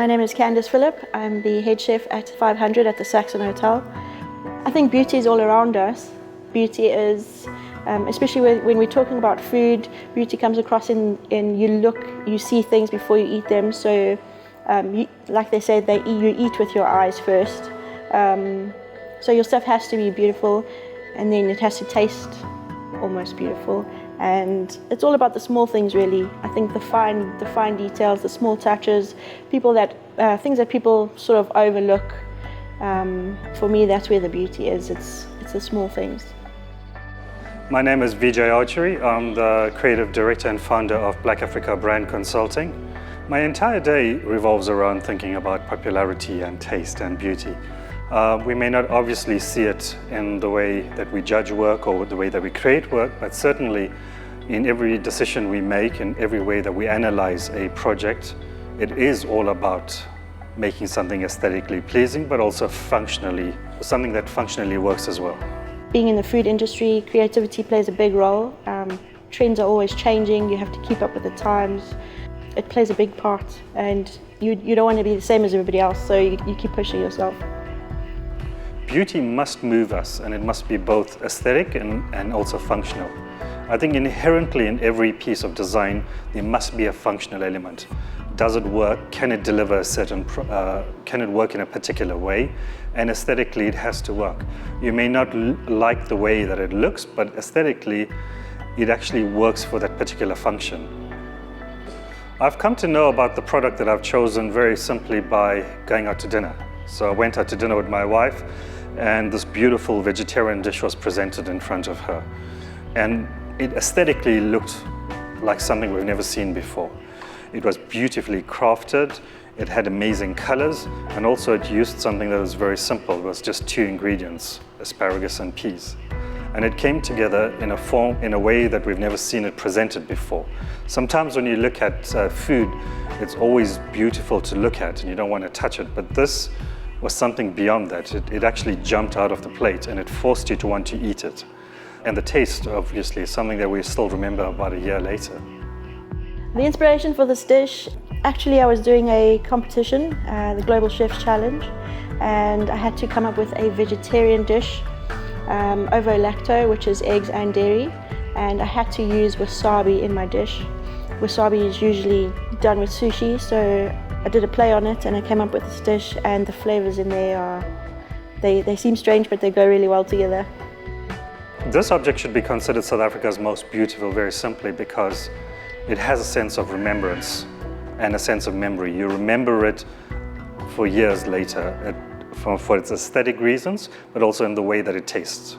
My name is Candice Phillip. I'm the head chef at 500 at the Saxon Hotel. I think beauty is all around us. Beauty is, especially when we're talking about food, beauty comes across in you see things before you eat them. So, like they say, you eat with your eyes first. So your stuff has to be beautiful, and then it has to taste almost beautiful. And it's all about the small things, really. I think the fine details, the small touches, things that people sort of overlook. For me, that's where the beauty is. It's the small things. My name is Veejay Archary. I'm the creative director and founder of Black Africa Brand Consulting. My entire day revolves around thinking about popularity and taste and beauty. We may not obviously see it in the way that we judge work or the way that we create work, but certainly in every decision we make, in every way that we analyze a project, it is all about making something aesthetically pleasing, but also something that functionally works as well. Being in the food industry, creativity plays a big role. Trends are always changing, you have to keep up with the times. It plays a big part, and you don't want to be the same as everybody else, so you keep pushing yourself. Beauty must move us, and it must be both aesthetic and also functional. I think inherently in every piece of design, there must be a functional element. Does it work? Can it deliver can it work in a particular way? And aesthetically, it has to work. You may not like the way that it looks, but aesthetically, it actually works for that particular function. I've come to know about the product that I've chosen very simply by going out to dinner. So I went out to dinner with my wife, and this beautiful vegetarian dish was presented in front of her. And it aesthetically looked like something we've never seen before. It was beautifully crafted, it had amazing colors, and also it used something that was very simple. It was just 2 ingredients, asparagus and peas. And it came together in a way that we've never seen it presented before. Sometimes when you look at food, it's always beautiful to look at and you don't want to touch it, but this was something beyond that. It actually jumped out of the plate and it forced you to want to eat it. And the taste, obviously, is something that we still remember about a year later. The inspiration for this dish, actually I was doing a competition, the Global Chefs Challenge, and I had to come up with a vegetarian dish, ovo-lacto, which is eggs and dairy, and I had to use wasabi in my dish. Wasabi is usually done with sushi, so I did a play on it and I came up with this dish, and the flavors in there they seem strange, but they go really well together. This object should be considered South Africa's most beautiful very simply because it has a sense of remembrance and a sense of memory. You remember it for years later for its aesthetic reasons, but also in the way that it tastes.